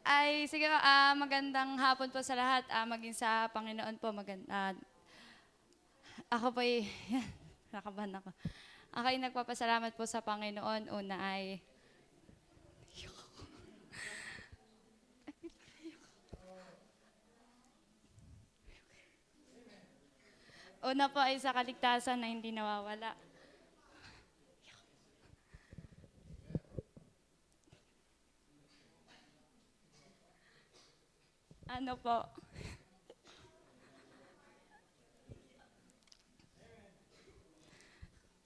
Ay, sige, magandang hapon po sa lahat, maging sa Panginoon po ako po'y nakabahan ako. Ako'y nagpapasalamat po sa Panginoon. Una po ay sa kaligtasan na hindi nawawala. Ano po,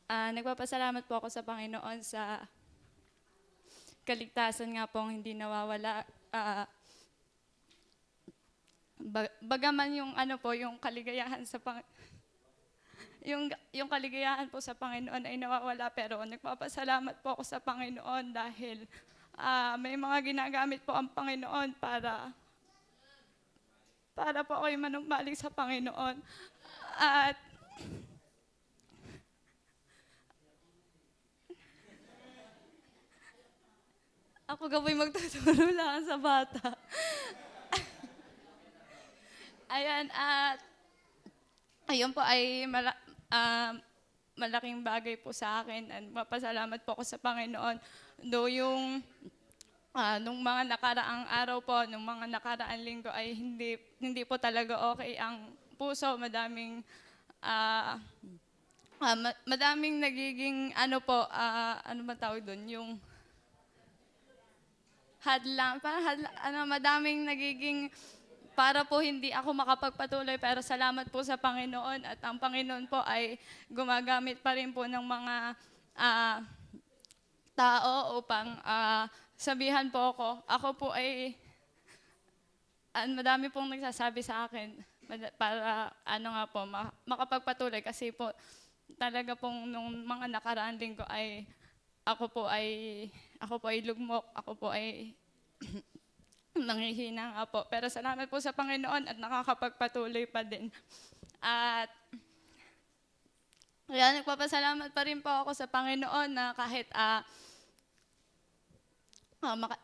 nagpapasalamat po ako sa Panginoon sa kaligtasan nga pong hindi nawawala. Bagaman yung ano po, yung kaligayahan yung kaligayahan po sa Panginoon ay nawawala, pero nagpapasalamat po ako sa Panginoon dahil may mga ginagamit po ang Panginoon para po ako'y manumbalik sa Panginoon. At ako gaboy magtuturo lang sa bata. Ayan, at ayun po ay malaking bagay po sa akin, at mapasalamat po ako sa Panginoon. Do yung nung mga nakaraang araw po, nung mga nakaraang linggo ay hindi po talaga okay ang puso. Madaming nagiging ano po, ano ba tawag doon? Yung madaming nagiging para po hindi ako makapagpatuloy, pero salamat po sa Panginoon, at ang Panginoon po ay gumagamit pa rin po ng mga tao upang sabihan po ako. Ako po ay madami pong nagsasabi sa akin para makapagpatuloy, kasi po talaga pong nung mga nakaraang linggo ay ako po ay lugmok, ako po ay nanghihina nga po. Pero salamat po sa Panginoon at nakakapagpatuloy pa din. At kaya nagpapasalamat pa rin po ako sa Panginoon na kahit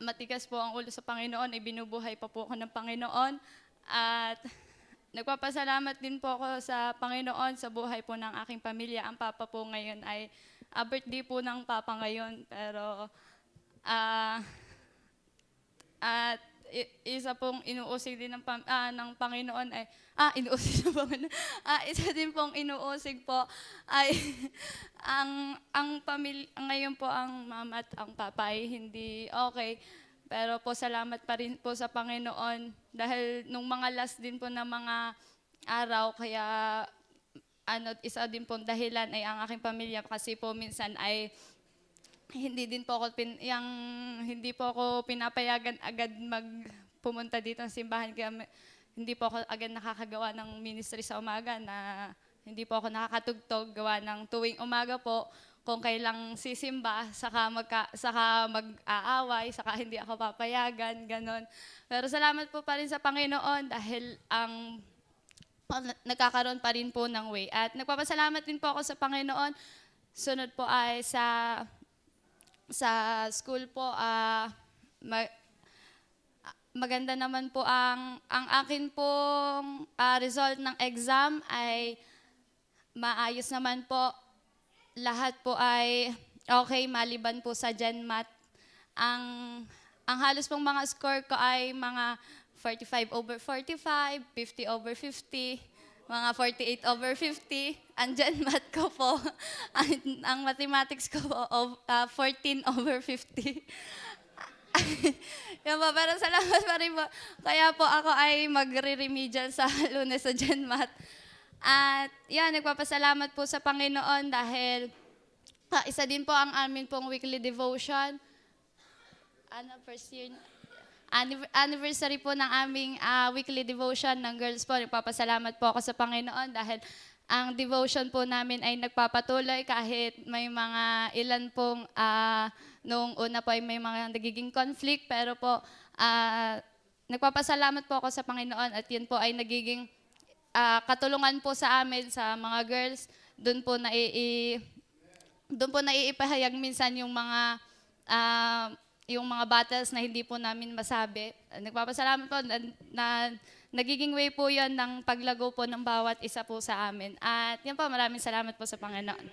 matigas po ang ulo sa Panginoon, ay binubuhay pa po ako ng Panginoon. At nagpapasalamat din po ako sa Panginoon sa buhay po ng aking pamilya. Ang papa po ngayon ay birthday po ng papa ngayon. Pero at isa pong inuusig din ng Panginoon ay inuusig ng Panginoon. Isa din pong inuusig po ay ang pamilya ngayon po, ang mama at ang papa ay hindi okay. Pero po salamat pa rin po sa Panginoon dahil nung mga last din po na mga araw, kaya isa din pong dahilan ay ang aking pamilya, kasi po minsan ay hindi po ako pinapayagan agad pumunta dito ng simbahan, kaya hindi po ako agad nakakagawa ng ministry sa umaga, na hindi po ako nakakatugtog gawa ng tuwing umaga po kung kailang sisimba, saka mag-aaway, saka hindi ako papayagan, ganon. Pero salamat po pa rin sa Panginoon dahil nagkakaroon pa rin po ng way. At nagpapasalamat din po ako sa Panginoon. Sunod po ay sa school po, maganda naman po ang akin pong result ng exam ay maayos naman po. Lahat po ay okay, maliban po sa GenMath. Ang halos pong mga score ko ay mga 45/45, 50/50, mga 48/50. Ang GenMath ko po, ang mathematics ko po, 14/50. Yan po, pero salamat pa rin po. Kaya po ako ay magre-remedial sa Lunes sa GenMath. At yan, nagpapasalamat po sa Panginoon dahil isa din po ang amin pong weekly devotion. First year, anniversary po ng aming weekly devotion ng girls po. Nagpapasalamat po ako sa Panginoon dahil ang devotion po namin ay nagpapatuloy kahit may mga ilan pong noong una po ay may mga nagiging conflict, pero po nagpapasalamat po ako sa Panginoon, at yun po ay nagiging katulungan po sa amin sa mga girls. Doon po naiipahayag minsan yung mga yung mga battles na hindi po namin masabi. Nagpapasalamat po na nagiging way po yon ng paglago po ng bawat isa po sa amin. At yan po, maraming salamat po sa Panginoon.